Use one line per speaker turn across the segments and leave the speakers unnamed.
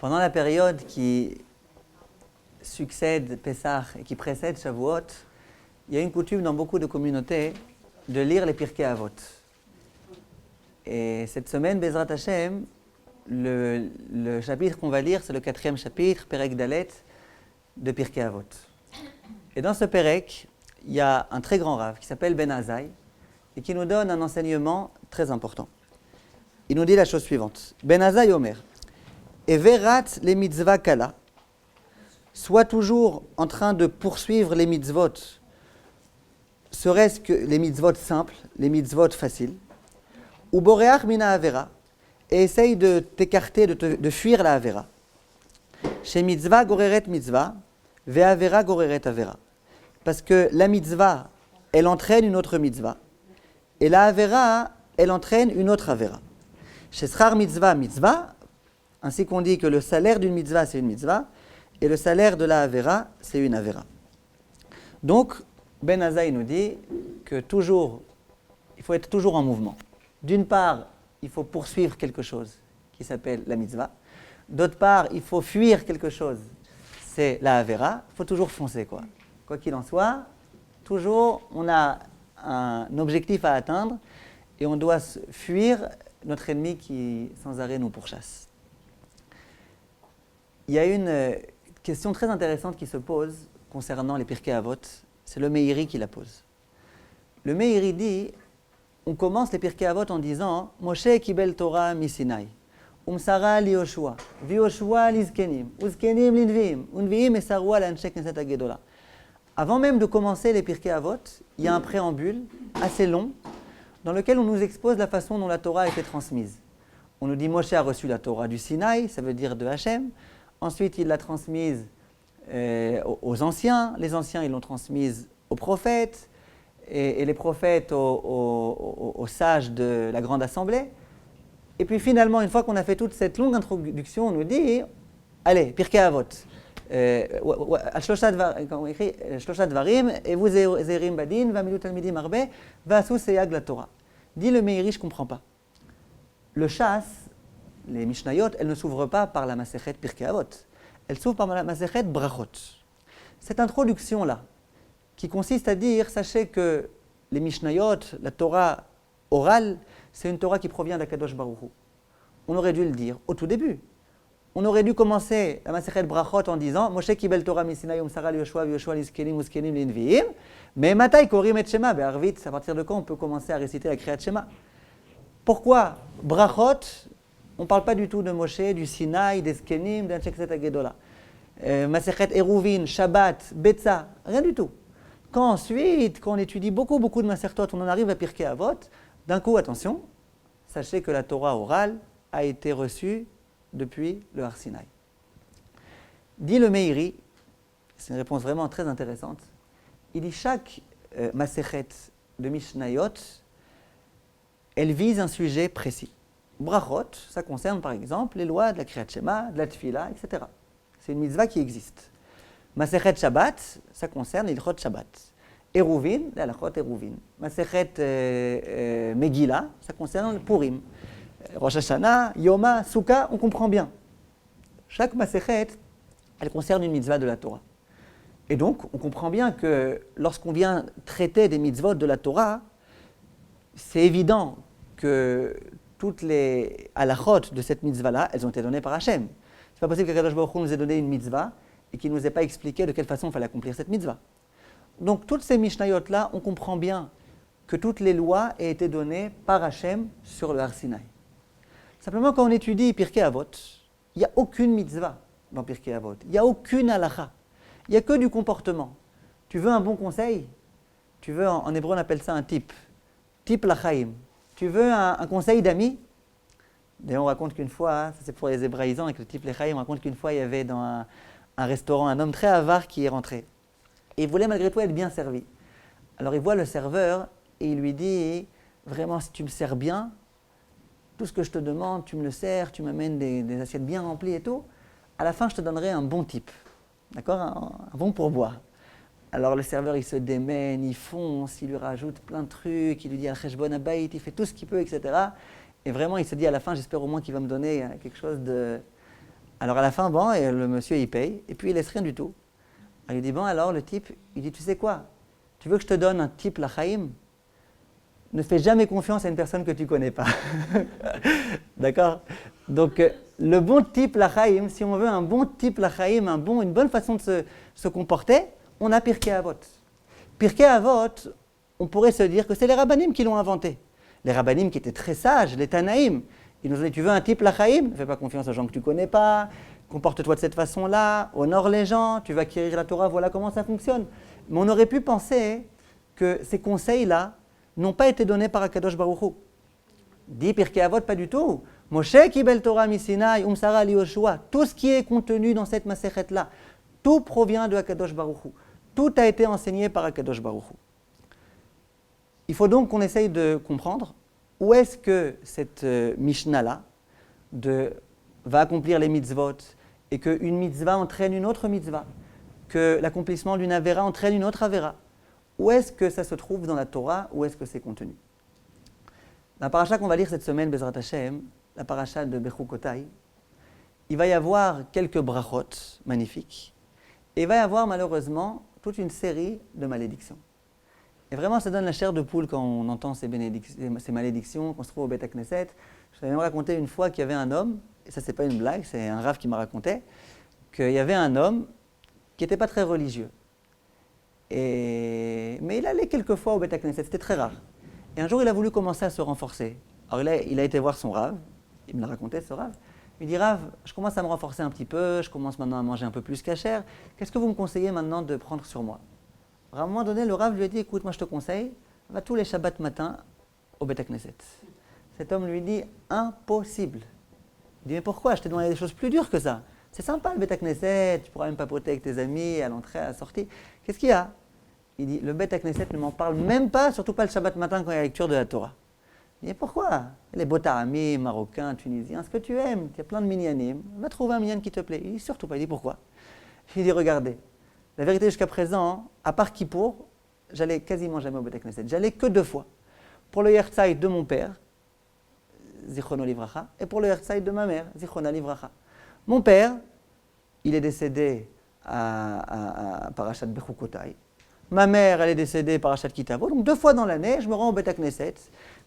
Pendant la période qui succède Pessah et qui précède Shavuot, il y a une coutume dans beaucoup de communautés de lire les Pirkei Avot. Et cette semaine, Bezrat Hashem, le chapitre qu'on va lire, c'est le 4e chapitre, Perek Dalet, de Pirkei Avot. Et dans ce Perek, il y a un très grand rave qui s'appelle Ben Azai et qui nous donne un enseignement très important. Il nous dit la chose suivante. Ben Azai Omer, Everat les mitzvah kala, soit toujours en train de poursuivre les mitzvot, serait-ce que les mitzvot simples, les mitzvot faciles, ou boreach mina avera, et essaye de t'écarter, de fuir la avera. Chez mitzvah goreret mitzvah, ve avera goreret avera. Parce que la mitzvah, elle entraîne une autre mitzvah, et la avera, elle entraîne une autre avera. Chez schar mitzvah, mitzvah, ainsi qu'on dit que le salaire d'une mitzvah, c'est une mitzvah, et le salaire de la avera, c'est une avera. Donc, Ben Azai nous dit que toujours, il faut être toujours en mouvement. D'une part, il faut poursuivre quelque chose qui s'appelle la mitzvah. D'autre part, il faut fuir quelque chose, c'est la avera. Il faut toujours foncer, quoi. Quoi qu'il en soit, toujours, on a un objectif à atteindre et on doit fuir notre ennemi qui, sans arrêt, nous pourchasse. Il y a une question très intéressante qui se pose concernant les Pirkei Avot. C'est le Meiri qui la pose. Le Meiri dit, on commence les Pirkei Avot en disant Moshe kibel Torah misinai, umsara li Yoshua, vi Yoshua li zkenim, uzkenim li nviim, unviim esarua l'anshek neset hagedola. Avant même de commencer les Pirkei Avot, il y a un préambule assez long dans lequel on nous expose la façon dont la Torah a été transmise. On nous dit Moshe a reçu la Torah du Sinaï, ça veut dire de Hachem. Ensuite, il l'a transmise aux anciens. Les anciens, ils l'ont transmise aux prophètes. Et les prophètes aux sages de la grande assemblée. Et puis finalement, une fois qu'on a fait toute cette longue introduction, on nous dit allez, Pirkei Avot. Shlosha dvarim, et vous zerim badin, vamilut talmidim arbe, vasu seyag la Torah. Dit le Meiri, je ne comprends pas. Le Shas, les Mishnayot, elles ne s'ouvrent pas par la Masechet Pirkei Avot. Elles s'ouvrent par la Masechet Brachot. Cette introduction-là, qui consiste à dire, sachez que les Mishnayot, la Torah orale, c'est une Torah qui provient d'Akadosh Baruch Hu. On aurait dû le dire au tout début. On aurait dû commencer la Masechet Brachot en disant Moshe kibel Torah misinai umsara li Yoshua v'Yoshua li zkenim uzkenim li nviim. Mais matai korim et Shema be'arvit. À partir de quand on peut commencer à réciter la Kriyat Shema? Pourquoi Brachot? On ne parle pas du tout de Moshe, du Sinaï, des zkenim, d'Anshek Neset Hagedola. Masechet Eruvin, Shabbat, Betza, rien du tout. Quand on étudie beaucoup de Masertot, on en arrive à Pirkei Avot, d'un coup, attention, sachez que la Torah orale a été reçue depuis le Har Sinaï. Dit le Meiri, c'est une réponse vraiment très intéressante, il dit chaque Masechet de Mishnayot, elle vise un sujet précis. Brachot, ça concerne par exemple les lois de la Kriyat Shema, de la Tfila, etc. C'est une mitzvah qui existe. Masechet Shabbat, ça concerne les Ilchot Shabbat. Eruvin, la Halachot Eruvin. Masechet Megillah, ça concerne le Purim. Rosh Hashanah, Yoma, Souka, on comprend bien. Chaque Masechet, elle concerne une mitzvah de la Torah. Et donc, on comprend bien que lorsqu'on vient traiter des mitzvot de la Torah, c'est évident que toutes les halachot de cette mitzvah-là, elles ont été données par Hachem. C'est pas possible qu'Akadosh Baruch Hu nous ait donné une mitzvah et qu'il ne nous ait pas expliqué de quelle façon il fallait accomplir cette mitzvah. Donc, toutes ces Mishnayot-là, on comprend bien que toutes les lois aient été données par Hachem sur le Har Sinaï. Simplement, quand on étudie Pirkei Avot, il n'y a aucune mitzvah dans Pirkei Avot. Il n'y a aucune halacha. Il n'y a que du comportement. Tu veux un bon conseil? Tu veux, en hébreu, on appelle ça un type. Type lachaim. Tu veux un conseil d'amis? D'ailleurs, on raconte qu'une fois, ça c'est pour les hébraïsants avec le type lachaim, on raconte qu'une fois, il y avait dans un restaurant un homme très avare qui est rentré. Et il voulait malgré tout être bien servi. Alors il voit le serveur et il lui dit, vraiment, si tu me sers bien, tout ce que je te demande, tu me le sers, tu m'amènes des assiettes bien remplies et tout, à la fin, je te donnerai un bon type. D'accord? Un bon pourboire. Alors le serveur, il se démène, il fonce, il lui rajoute plein de trucs, il lui dit Al-Cheshbon Habayit, il fait tout ce qu'il peut, etc. Et vraiment, il se dit à la fin, j'espère au moins qu'il va me donner quelque chose Alors à la fin, bon, et le monsieur il paye, et puis il laisse rien du tout. Alors, il dit, bon, alors le type, il dit, tu sais quoi, tu veux que je te donne un type l'chaim? Ne fais jamais confiance à une personne que tu ne connais pas. D'accord? Donc, le bon type l'chaim, si on veut un bon type l'chaim, une bonne façon de se comporter, on a Pirkei Avot. Pirkei Avot, on pourrait se dire que c'est les rabbanim qui l'ont inventé. Les rabbanim qui étaient très sages, les Tanaïm, ils nous ont dit, tu veux un type l'chaim? Ne fais pas confiance aux gens que tu ne connais pas, comporte-toi de cette façon-là, honore les gens, tu vas acquérir la Torah, voilà comment ça fonctionne. Mais on aurait pu penser que ces conseils-là n'ont pas été donnés par Akadosh Baruch Hu. Dit Pirkei Avot, pas du tout. Moshe kibel Torah misinaï umsara li Yoshua. Tout ce qui est contenu dans cette masechet-là, tout provient de Akadosh Baruch Hu. Tout a été enseigné par Akadosh Baruch Hu. Il faut donc qu'on essaye de comprendre où est-ce que cette Mishnah-là va accomplir les mitzvot et qu'une mitzvah entraîne une autre mitzvah, que l'accomplissement d'une avera entraîne une autre avera. Où est-ce que ça se trouve dans la Torah? Où est-ce que c'est contenu? La paracha qu'on va lire cette semaine, Bezrat Hashem, la paracha de Bechukotai, il va y avoir quelques brachot magnifiques et il va y avoir malheureusement toute une série de malédictions. Et vraiment, ça donne la chair de poule quand on entend ces malédictions qu'on se trouve au Beth Knesset. Je vous avais même raconté une fois qu'il y avait un homme, et ça c'est pas une blague, c'est un rav qui m'a raconté, qu'il y avait un homme qui n'était pas très religieux. Mais il allait quelques fois au Beth Knesset, c'était très rare. Et un jour, il a voulu commencer à se renforcer. Alors il a été voir son rav, il me l'a raconté ce rav. Il dit, Rav, je commence à me renforcer un petit peu, je commence maintenant à manger un peu plus cachère. Qu'est-ce que vous me conseillez maintenant de prendre sur moi? Alors, à un moment donné, le Rav lui a dit, écoute, moi je te conseille, va tous les Shabbats matin au Beth Knesset. Cet homme lui dit, impossible. Il dit, mais pourquoi? Je t'ai demandé des choses plus dures que ça. C'est sympa le Beth Knesset, tu pourras même papoter avec tes amis à l'entrée, à la sortie. Qu'est-ce qu'il y a? Il dit, le Beth Knesset ne m'en parle même pas, surtout pas le Shabbat matin quand il y a la lecture de la Torah. Il dit, pourquoi? Les Botaramim, Marocains, Tunisiens, ce que tu aimes, il y a plein de minyanim, va trouver un minyan qui te plaît. Il dit, surtout pas. Il dit, pourquoi? Il dit, regardez, la vérité jusqu'à présent, à part Kippour, j'allais quasiment jamais au Beth Knesset. J'allais que 2 fois. Pour le Yertzai de mon père, Zichrono Livracha, et pour le Yertzai de ma mère, Zichrona Livracha. Mon père, il est décédé à Parashat Bechukotai. Ma mère, elle est décédée par Parashat Kitavo. Donc 2 fois dans l'année, je me rends au Beth Knesset.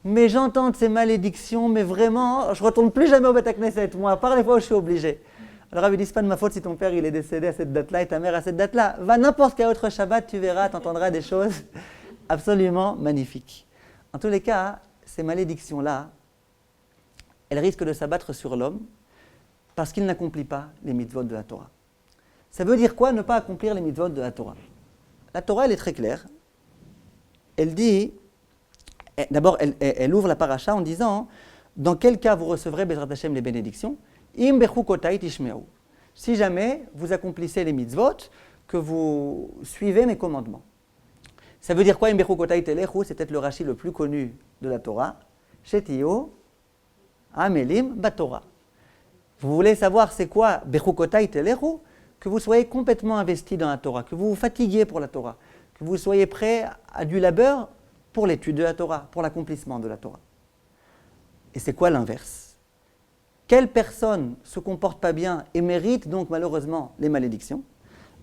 Mais j'entends de ces malédictions, mais vraiment, je ne retourne plus jamais au Beth Knesset, moi, à part les fois où je suis obligé. Alors, il dit, c'est pas de ma faute si ton père il est décédé à cette date-là et ta mère à cette date-là. Va n'importe quel autre Shabbat, tu verras, tu entendras des choses absolument magnifiques. En tous les cas, ces malédictions-là, elles risquent de s'abattre sur l'homme parce qu'il n'accomplit pas les mitzvot de la Torah. Ça veut dire quoi, ne pas accomplir les mitzvot de la Torah? La Torah, elle est très claire. Elle dit, d'abord, elle ouvre la paracha en disant, dans quel cas vous recevrez, Bezrat Hashem, les bénédictions? Im bechukotai tishme'u. Si jamais vous accomplissez les mitzvot, que vous suivez mes commandements. Ça veut dire quoi, im bechukotai telechu? C'est peut-être le Rashi le plus connu de la Torah. Shetio amelim batorah. Vous voulez savoir c'est quoi bechukotai telechu? Que vous soyez complètement investi dans la Torah, que vous vous fatiguiez pour la Torah, que vous soyez prêt à du labeur pour l'étude de la Torah, pour l'accomplissement de la Torah. Et c'est quoi l'inverse? Quelle personne se comporte pas bien et mérite donc malheureusement les malédictions?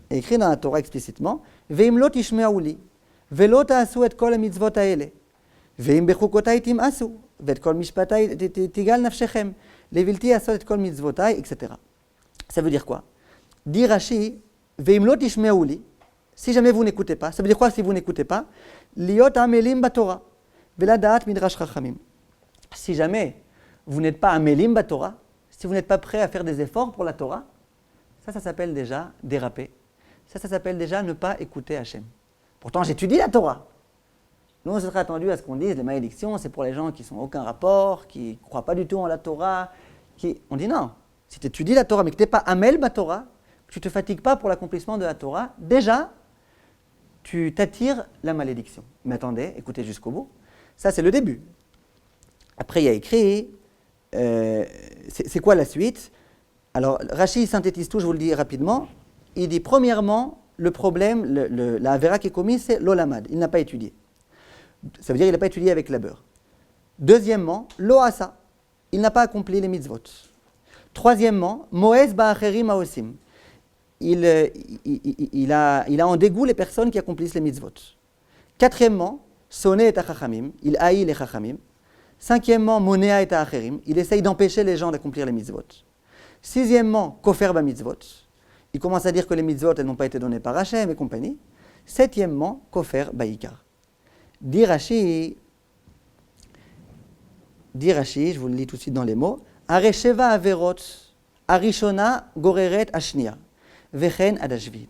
Et écrit dans la Torah explicitement, Ve'im lo tishme'u li, ve'lo ta'asu et kol hamitzvot ha'ele, ve'im bechukotai tim'asu, ve'et kol mishpatai tigal nafshechem, levilti asot et kol mitzvotai, etc. Ça veut dire quoi? Dit Rashi, Ve'im lo tishme'u li, si jamais vous n'écoutez pas, ça veut dire quoi si vous n'écoutez pas? Liot amelim batorah, ve'lada'at midrash chachamim. Si jamais vous n'êtes pas amelim batorah, si vous n'êtes pas prêt à faire des efforts pour la Torah, ça s'appelle déjà déraper. Ça s'appelle déjà ne pas écouter Hachem. Pourtant, j'étudie la Torah. Nous, on serait attendu à ce qu'on dise les malédictions, c'est pour les gens qui n'ont aucun rapport, qui ne croient pas du tout en la Torah. On dit non, si tu étudies la Torah mais que tu n'es pas amel batorah, que tu ne te fatigues pas pour l'accomplissement de la Torah, déjà, tu t'attires la malédiction. Mais attendez, écoutez jusqu'au bout. Ça, c'est le début. Après, il y a écrit, c'est quoi la suite? Alors, Rashi synthétise tout, je vous le dis rapidement. Il dit, premièrement, le problème, la avera qui est commise, c'est l'olamad. Il n'a pas étudié. Ça veut dire qu'il n'a pas étudié avec labeur. Deuxièmement, l'oasa. Il n'a pas accompli les mitzvot. Troisièmement, Moez ba'acherim haosim. Il a en dégoût les personnes qui accomplissent les mitzvot. Quatrièmement, Soné et hachachamim. Il haït les chachamim. Cinquièmement, Monea et ha'acherim. Il essaye d'empêcher les gens d'accomplir les mitzvot. Sixièmement, Kofer ba-mitzvot. Il commence à dire que les mitzvot, elles n'ont pas été données par Hachem et compagnie. Septièmement, Kofer ba-ikar. Dit Rashi, je vous le lis tout de suite dans les mots. Aresheva averot, arishona goreret ashnia, vechen adashvit.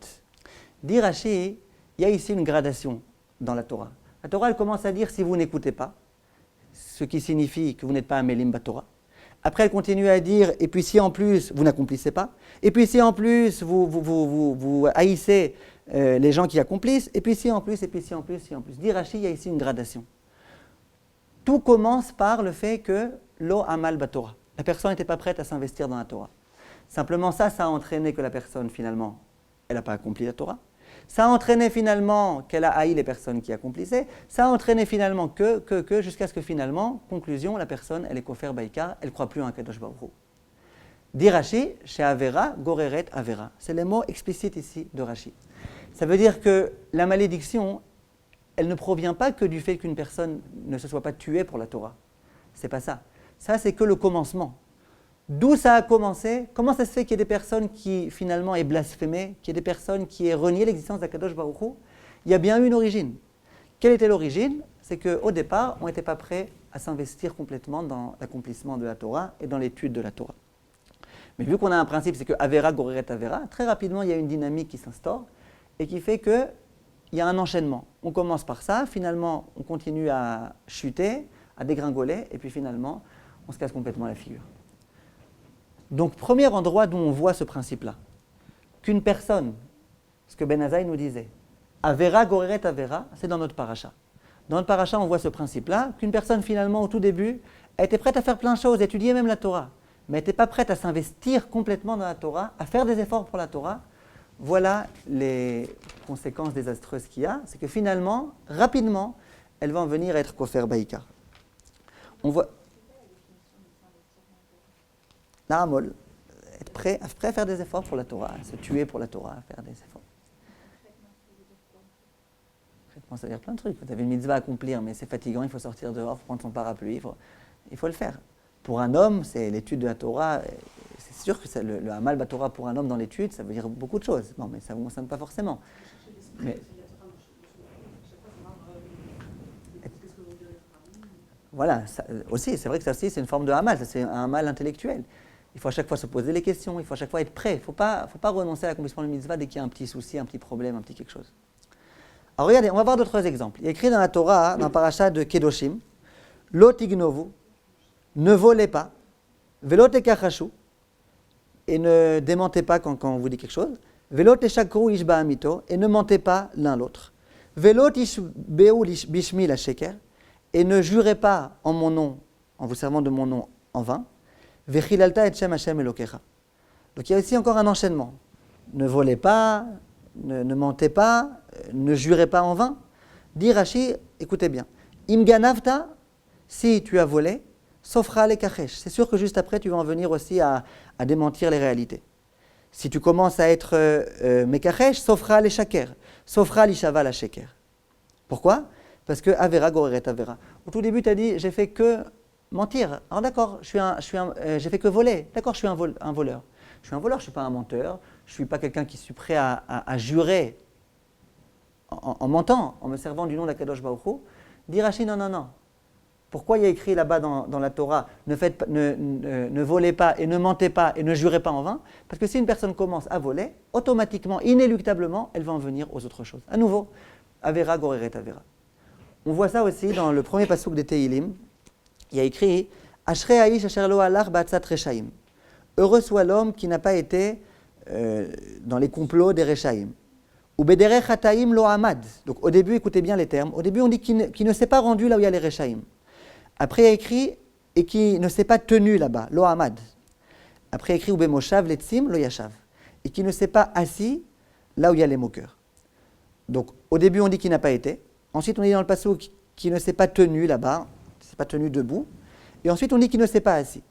Dit Rashi, il y a ici une gradation dans la Torah. La Torah, elle commence à dire si vous n'écoutez pas, ce qui signifie que vous n'êtes pas un Melim Batorah. Après, elle continue à dire, et puis si en plus vous n'accomplissez pas, et puis si en plus vous haïssez les gens qui accomplissent, et puis si en plus, et puis si en plus, si en plus. Dit Rashi, il y a ici une gradation. Tout commence par le fait que lo amal batorah. La personne n'était pas prête à s'investir dans la Torah. Simplement ça a entraîné que la personne finalement, elle n'a pas accompli la Torah. Ça a entraîné finalement qu'elle a haï les personnes qui accomplissaient. Ça a entraîné finalement jusqu'à ce que finalement, conclusion, la personne, elle est kofer baïkar, elle ne croit plus en Kadosh Baruch Hu. Dit Rashi, chez Avera, goreret Avera. C'est les mots explicites ici de Rashi. Ça veut dire que la malédiction, elle ne provient pas que du fait qu'une personne ne se soit pas tuée pour la Torah. C'est pas ça. Ça, c'est que le commencement. D'où ça a commencé? Comment ça se fait qu'il y ait des personnes qui finalement aient blasphémé, qu'il y ait des personnes qui aient renié l'existence d'Akadosh Baruch Hu? Il y a bien eu une origine. Quelle était l'origine? C'est qu'au départ, on n'était pas prêt à s'investir complètement dans l'accomplissement de la Torah et dans l'étude de la Torah. Mais vu qu'on a un principe, c'est que Avera goreret Avera, très rapidement, il y a une dynamique qui s'instaure et qui fait qu'il y a un enchaînement. On commence par ça, finalement, on continue à chuter, à dégringoler, et puis finalement, on se casse complètement la figure. Donc, premier endroit d'où on voit ce principe-là, qu'une personne, ce que Ben Azaï nous disait, Avera goreret Avera, c'est dans notre paracha. Dans notre paracha, on voit ce principe-là, qu'une personne finalement, au tout début, elle était prête à faire plein de choses, étudier même la Torah, mais elle n'était pas prête à s'investir complètement dans la Torah, à faire des efforts pour la Torah. Voilà les conséquences désastreuses qu'il y a, c'est que finalement, rapidement, elle va en venir à être kofer baïkar. On voit... Naramol, être prêt à faire des efforts pour la Torah, à se tuer pour la Torah, à faire des efforts. Concrètement, ça veut dire plein de trucs. Vous avez une mitzvah à accomplir, mais c'est fatigant, il faut sortir dehors, il faut prendre son parapluie, il faut le faire. Pour un homme, c'est l'étude de la Torah. C'est sûr que le Hamal Batorah pour un homme dans l'étude, ça veut dire beaucoup de choses. Bon, mais ça ne vous concerne pas forcément. Mais... Voilà, ça, aussi, c'est vrai que ça aussi, c'est une forme de Hamal, ça, c'est un Hamal intellectuel. Il faut à chaque fois se poser les questions, il faut à chaque fois être prêt. Il ne faut pas renoncer à l'accomplissement de mitzvah dès qu'il y a un petit souci, un petit problème, un petit quelque chose. Alors regardez, on va voir d'autres exemples. Il y a écrit dans la Torah, dans le parasha de Kedoshim, Lo tignovu, ne volez pas, velo tekachashu, et ne démentez pas quand on vous dit quelque chose, velo teshakru ish ba'amito, et ne mentez pas l'un l'autre, velo tishbeu bishmi la sheker, et ne jurez pas en mon nom, en vous servant de mon nom en vain, vechilalta et shem Hashem elokecha. Donc il y a ici encore un enchaînement. Ne volez pas, ne mentez pas, ne jurez pas en vain. Dit Rashi, écoutez bien, im ganavta, si tu as volé, sofra le kachesh. C'est sûr que juste après, tu vas en venir aussi à démentir les réalités. Si tu commences à être mekachesh, sofra le shaker, sofra l'ishava la sheker. Pourquoi? Parce que avera goreret avera. Au tout début, tu as dit, j'ai fait que mentir. Alors d'accord, j'ai fait que voler. D'accord, je suis un voleur. Je suis un voleur, je ne suis pas un menteur. Je ne suis pas quelqu'un qui suis prêt à jurer en mentant, en me servant du nom d'Akadosh Baruch Hu. Dit Rashi, non. Pourquoi il y a écrit là-bas dans la Torah, ne volez pas et ne mentez pas et ne jurez pas en vain? Parce que si une personne commence à voler, automatiquement, inéluctablement, elle va en venir aux autres choses. À nouveau, avera goreret avera. On voit ça aussi dans le premier passouk des Tehilim. Il y a écrit Ashrei ha'ish asher lo halach ba'atzat reshaim. Heureux soit l'homme qui n'a pas été dans les complots des reshaim. Ou bederech hataim lo amad. Donc au début, écoutez bien les termes. Au début, on dit qu'il ne s'est pas rendu là où il y a les reshaim. Après, il y a écrit et qui ne s'est pas tenu là-bas, lo amad. Après, il y a écrit ou bemoshav letzim lo yashav. Et qui ne s'est pas assis là où il y a les moqueurs. Donc au début, on dit qu'il n'a pas été. Ensuite, on dit dans le passouk qu'il ne s'est pas tenu là-bas, ne s'est pas tenu debout. Et ensuite, on dit qu'il ne s'est pas assis.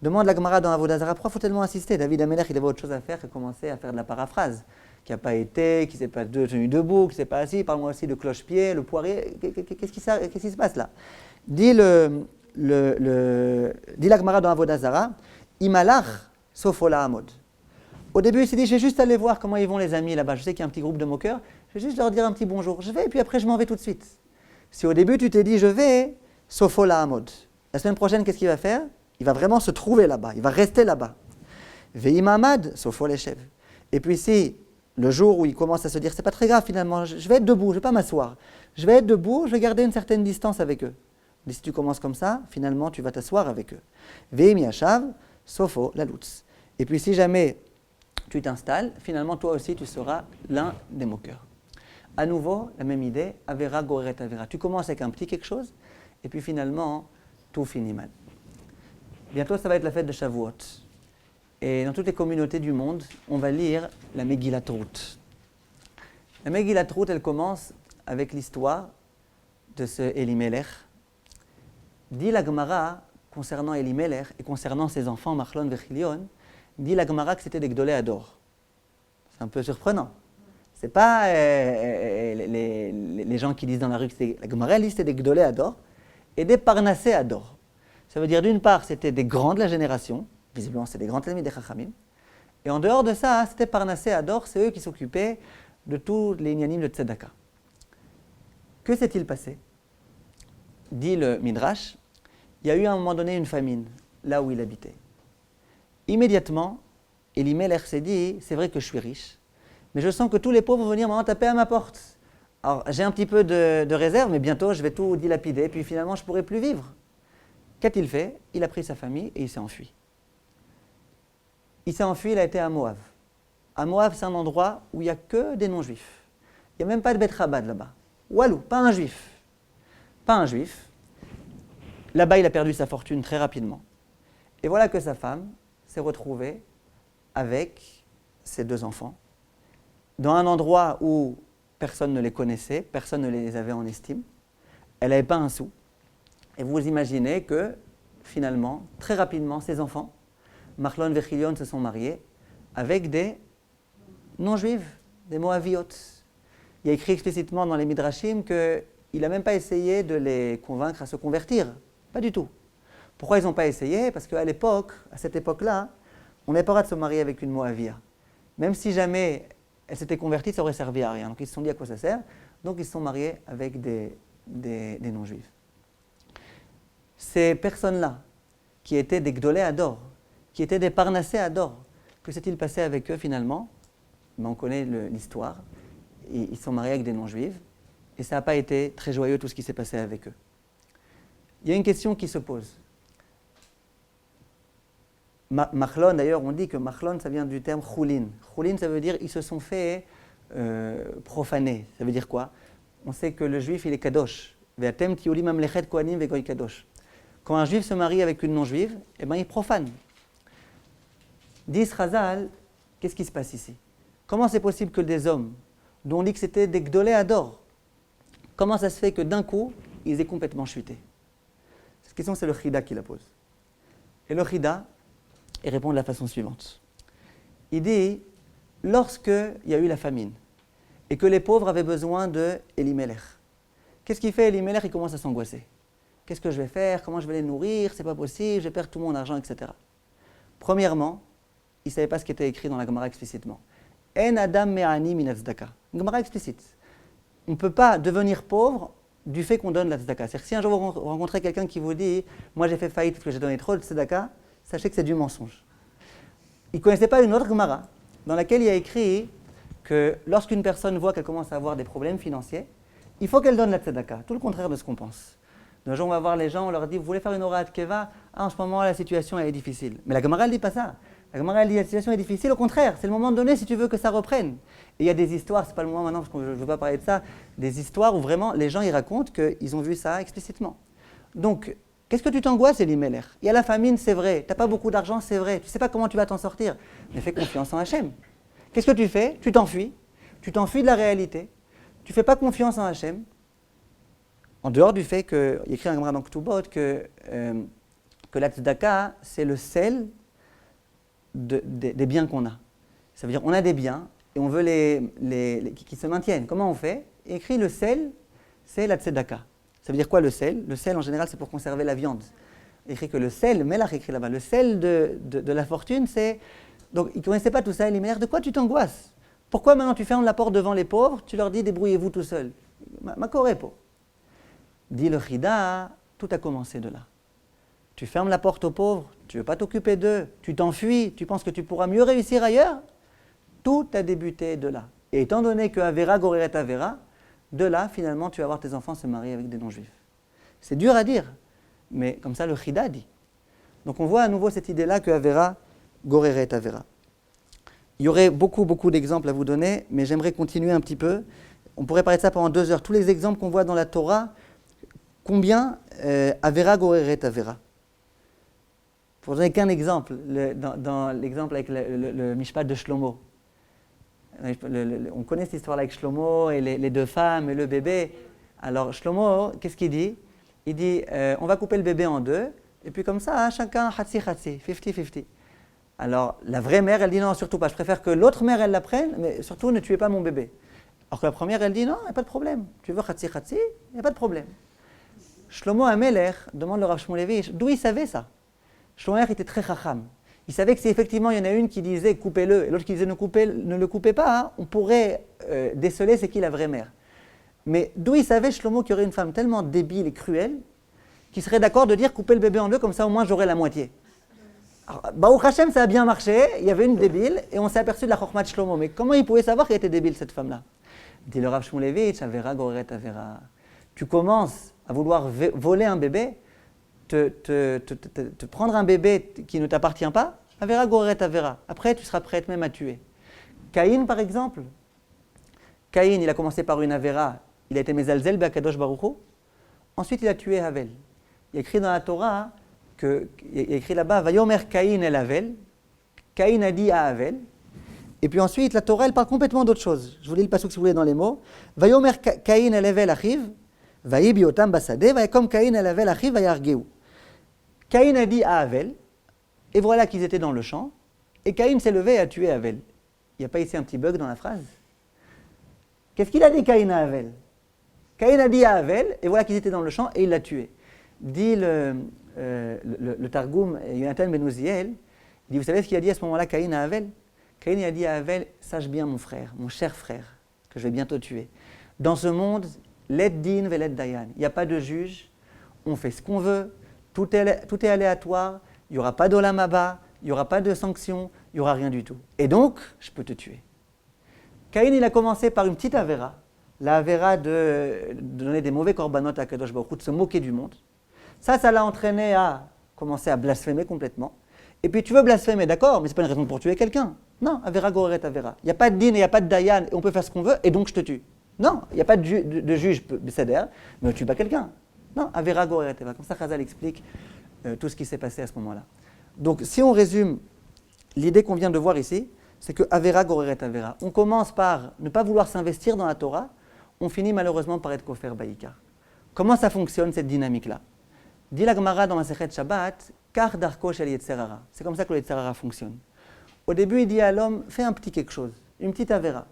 Demande la Gemara dans Avodah Zarah, pourquoi faut tellement insister? David Amelech, il avait autre chose à faire que commencer à faire de la paraphrase. Qui n'a pas été, qui ne s'est pas tenu debout, qui ne s'est pas assis, parle-moi aussi de cloche-pied, le poirier, qu'est-ce qui se passe là? Dit la Gemara dans Avodah Zarah, Imalach sofola amod. Au début, il s'est dit, je vais juste aller voir comment ils vont les amis là-bas. Je sais qu'il y a un petit groupe de moqueurs, je vais juste leur dire un petit bonjour. Je vais, et puis après, je m'en vais tout de suite. Si au début, tu t'es dit, je vais, sofola amod. La semaine prochaine, qu'est-ce qu'il va faire? Il va vraiment se trouver là-bas, il va rester là-bas. Ve'imamad sofol eshev. Et puis si le jour où il commence à se dire, c'est pas très grave finalement, je vais être debout, je vais pas m'asseoir. Je vais être debout, je vais garder une certaine distance avec eux. Mais si tu commences comme ça, finalement, tu vas t'asseoir avec eux. Ve'im yashav, sofo la lutz. Et puis si jamais tu t'installes, finalement, toi aussi, tu seras l'un des moqueurs. À nouveau, la même idée, avera goreret avera. Tu commences avec un petit quelque chose, et puis finalement, tout finit mal. Bientôt, ça va être la fête de Shavuot. Et dans toutes les communautés du monde, on va lire la Megillat Ruth. La Megillat Ruth, elle commence avec l'histoire de ce Elimelech. Dit la Gemara, concernant Elimelech et concernant ses enfants, Machlon et Chilion, dit la Gemara que c'était des Gdolé Ador. C'est un peu surprenant. Ce n'est pas les gens qui disent dans la rue que c'est... La Gemara, elle dit que c'était des Gdolé Ador et des Parnassé Ador. Ça veut dire d'une part, c'était des grands de la génération. Visiblement, c'est des grands ennemis des Chachamim. Et en dehors de ça, c'était Parnassé Ador, c'est eux qui s'occupaient de tous les inyanim de Tzedaka. Que s'est-il passé? Dit le Midrash, il y a eu à un moment donné une famine, là où il habitait. Immédiatement, Elimelech s'est dit, c'est vrai que je suis riche, mais je sens que tous les pauvres vont venir maintenant taper à ma porte. Alors, j'ai un petit peu de réserve, mais bientôt, je vais tout dilapider, puis finalement, je ne pourrai plus vivre. Qu'a-t-il fait? Il a pris sa famille et il s'est enfui. Il s'est enfui, il a été à Moab. À Moab, c'est un endroit où il n'y a que des non-juifs. Il n'y a même pas de Bet Chabad là-bas. Walou, pas un juif. Pas un juif. Là-bas, il a perdu sa fortune très rapidement. Et voilà que sa femme s'est retrouvée avec ses 2 enfants dans un endroit où personne ne les connaissait, personne ne les avait en estime. Elle n'avait pas un sou. Et vous imaginez que, finalement, très rapidement, ses enfants, Machlon et Chilion, se sont mariés avec des non-juifs, des Moaviotes. Il y a écrit explicitement dans les Midrashim qu'il n'a même pas essayé de les convaincre à se convertir. Pas du tout. Pourquoi ils n'ont pas essayé? Parce qu'à l'époque, à cette époque-là, on n'avait pas le droit de se marier avec une Moavia. Même si jamais elle s'était convertie, ça aurait servi à rien. Donc ils se sont dit à quoi ça sert. Donc ils se sont mariés avec des non-juifs. Ces personnes-là, qui étaient des Gdolé Ador, qui étaient des Parnassé Ador, que s'est-il passé avec eux finalement? On connaît l'histoire. Ils sont mariés avec des non-juifs. Et ça n'a pas été très joyeux tout ce qui s'est passé avec eux. Il y a une question qui se pose. Machlon, d'ailleurs, on dit que Machlon, ça vient du terme choulin. Choulin, ça veut dire ils se sont fait profaner. Ça veut dire quoi? On sait que le juif, il est kadosh. Ve'atem tiyulim mamlechet kohanim ve'goy kadosh. Quand un juif se marie avec une non-juive, eh ben, il profane. Dit Chazal, qu'est-ce qui se passe ici? Comment c'est possible que des hommes, dont on dit que c'était des Gdolé Ador, comment ça se fait que d'un coup, ils aient complètement chuté? Cette question, c'est le Chida qui la pose. Et le Chida, il répond de la façon suivante. Il dit, lorsqu'il y a eu la famine, et que les pauvres avaient besoin de Elimelech, qu'est-ce qu'il fait? Elimelech, il commence à s'angoisser. Qu'est-ce que je vais faire? Comment je vais les nourrir? C'est pas possible, je vais perdre tout mon argent, etc. Premièrement, il ne savait pas ce qui était écrit dans la Gemara explicitement. En adam me'ani min tzedaka. Une Gemara explicite. On ne peut pas devenir pauvre du fait qu'on donne la tzedaka. C'est-à-dire que si un jour vous rencontrez quelqu'un qui vous dit « Moi j'ai fait faillite parce que j'ai donné trop de tzedaka », sachez que c'est du mensonge. Il ne connaissait pas une autre Gemara dans laquelle il y a écrit que lorsqu'une personne voit qu'elle commence à avoir des problèmes financiers, il faut qu'elle donne la tzedaka, tout le contraire de ce qu'on pense. Un jour, on va voir les gens, on leur dit « Vous voulez faire une Horat Keva? En ce moment, la situation elle est difficile. » Mais la Gemara, elle ne dit pas ça. La Gemara, elle dit « La situation est difficile. » Au contraire, c'est le moment donné si tu veux que ça reprenne. Et il y a des histoires, ce n'est pas le moment maintenant parce que je ne veux pas parler de ça, des histoires où vraiment les gens ils racontent qu'ils ont vu ça explicitement. Donc, qu'est-ce que tu t'angoisses, Elimelech? Il y a la famine, c'est vrai. Tu n'as pas beaucoup d'argent, c'est vrai. Tu ne sais pas comment tu vas t'en sortir. Mais fais confiance en Hachem. Qu'est-ce que tu fais? Tu t'enfuis. Tu t'enfuis de la réalité. Tu ne fais pas confiance en Hachem. En dehors du fait qu'il y a écrit un Gemara dans Ketubot que que la tzedaka, c'est le sel des biens qu'on a. Ça veut dire qu'on a des biens et on veut qui se maintiennent. Comment on fait? Écrit le sel, c'est la tzedaka. Ça veut dire quoi le sel? Le sel, en général, c'est pour conserver la viande. Écrit que le sel, Melach écrit là-bas, le sel de la fortune, c'est... Donc, ils ne connaissaient pas tout ça. Il dit, mais de quoi tu t'angoisses? Pourquoi maintenant tu fermes la porte devant les pauvres? Tu leur dis, débrouillez-vous tout seuls. Ma corépo. Dit le Chida, tout a commencé de là. Tu fermes la porte aux pauvres, tu ne veux pas t'occuper d'eux, tu t'enfuis, tu penses que tu pourras mieux réussir ailleurs? Tout a débuté de là. Et étant donné que Avera Goreret Avera, de là, finalement, tu vas voir tes enfants se marier avec des non-juifs. C'est dur à dire, mais comme ça, le Chida dit. Donc on voit à nouveau cette idée-là que Avera Goreret Avera. Il y aurait beaucoup d'exemples à vous donner, mais j'aimerais continuer un petit peu. On pourrait parler de ça pendant 2 heures. Tous les exemples qu'on voit dans la Torah, combien Avera Goreret Avera? Pour donner qu'un exemple, dans l'exemple avec le Mishpat de Shlomo. On connaît cette histoire-là avec Shlomo et les 2 femmes et le bébé. Alors Shlomo, qu'est-ce qu'il dit? Il dit, on va couper le bébé en 2, et puis comme ça, chacun hatsi, 50-50. Alors la vraie mère, elle dit non, surtout pas, je préfère que l'autre mère, elle la prenne, mais surtout ne tuez pas mon bébé. Alors que la première, elle dit non, il n'y a pas de problème. Tu veux hatsi, il n'y a pas de problème. Shlomo Amelech demande le Rav Shmulevitch, d'où il savait ça? Shlomo Amelech était très chacham. Il savait que si effectivement il y en a une qui disait coupez-le et l'autre qui disait ne le coupez pas, hein, on pourrait déceler c'est qui la vraie mère. Mais d'où il savait Shlomo qu'il y aurait une femme tellement débile et cruelle qui serait d'accord de dire couper le bébé en 2, comme ça au moins j'aurai la moitié. Alors, Baruch Hashem, ça a bien marché, il y avait une débile et on s'est aperçu de la chokma de Shlomo. Mais comment il pouvait savoir qu'elle était débile cette femme-là? Dit le Rav Shmulevitch, Avera Goreret Avera. Tu commences à vouloir voler un bébé, te prendre un bébé qui ne t'appartient pas, Avera Goreret Avera. Après, tu seras prête même à tuer. Caïn, par exemple. Caïn, il a commencé par une Avera, il a été Mezalzel Be'akadosh Baruch Hu. Ensuite, il a tué Havel. Il y a écrit dans la Torah, il y a écrit là-bas, Vayomer Caïn el Havel. Caïn a dit à Havel. Et puis ensuite, la Torah, elle parle complètement d'autre chose. Je vous lis le pasuk si vous voulez dans les mots. Vayomer Caïn el Havel achiv, vayibi otam basade, vayakom Caïn el Havel achiv, vayargeu. Caïn a dit à Havel, et voilà qu'ils étaient dans le champ, et Caïn s'est levé et a tué Havel. Il n'y a pas ici un petit bug dans la phrase? Qu'est-ce qu'il a dit Caïn à Havel? Caïn a dit à Havel, et voilà qu'ils étaient dans le champ, et il l'a tué. Dit le Targum, Yonatan ben Uziel, il dit, vous savez ce qu'il a dit à ce moment-là, Caïn à Havel? Caïn a dit à Havel, sache bien mon frère, mon cher frère, que je vais bientôt tuer. Dans ce monde, let din velet dayan. Il n'y a pas de juge, on fait ce qu'on veut, tout est aléatoire, il n'y aura pas d'olam haba, il n'y aura pas de sanctions, il n'y aura rien du tout. Et donc, je peux te tuer. Caïn, il a commencé par une petite avéra, la avéra de donner des mauvais korbanot à Kadosh Baruch Hu, de se moquer du monde. Ça l'a entraîné à commencer à blasphémer complètement. Et puis tu veux blasphémer, d'accord, mais ce n'est pas une raison pour tuer quelqu'un. Non, avéra goreret avéra. Il n'y a pas de din et il n'y a pas de dayan, et on peut faire ce qu'on veut, et donc je te tue. Non, il n'y a pas de juge, c'est-à-dire, mais ne tue pas quelqu'un. Non, avéra goreret avéra. Comme ça, Chazal explique tout ce qui s'est passé à ce moment-là. Donc, si on résume l'idée qu'on vient de voir ici, c'est que Avera Goreret Avera. On commence par ne pas vouloir s'investir dans la Torah, on finit malheureusement par être Kofer Baïkar. Comment ça fonctionne cette dynamique-là? Dit la Gemara dans Masechet Shabbat, Kar Darko Shel Yetzer Hara. C'est comme ça que le Yetzer Hara fonctionne. Au début, il dit à l'homme, fais un petit quelque chose, une petite Avera.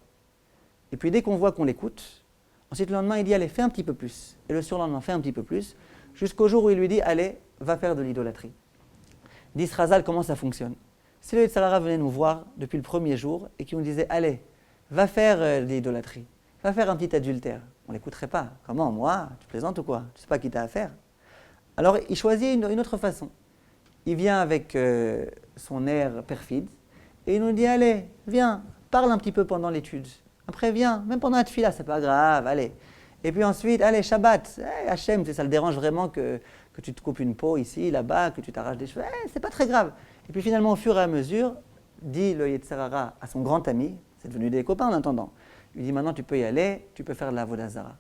Et puis dès qu'on voit qu'on l'écoute, ensuite le lendemain, il dit, allez, fais un petit peu plus. Et le surlendemain, fais un petit peu plus, jusqu'au jour où il lui dit, allez, va faire de l'idolâtrie. Dit Srazal, comment ça fonctionne? Si le Yetzer Hara venait nous voir depuis le premier jour et qu'il nous disait, allez, va faire de l'idolâtrie, va faire un petit adultère, on ne l'écouterait pas. Comment, moi? Tu plaisantes ou quoi? Tu ne sais pas qui t'as à faire. Alors il choisit une autre façon. Il vient avec son air perfide et il nous dit, allez, viens, parle un petit peu pendant l'étude. Après, viens, même pendant la tefila, c'est pas grave, allez. Et puis ensuite, allez, Shabbat, Hachem, ça le dérange vraiment que tu te coupes une peau ici, là-bas, que tu t'arraches des cheveux, c'est pas très grave. Et puis finalement, au fur et à mesure, dit le Yetzer Hara à son grand ami, c'est devenu des copains en attendant, il lui dit maintenant tu peux y aller, tu peux faire de la Avodah Zara.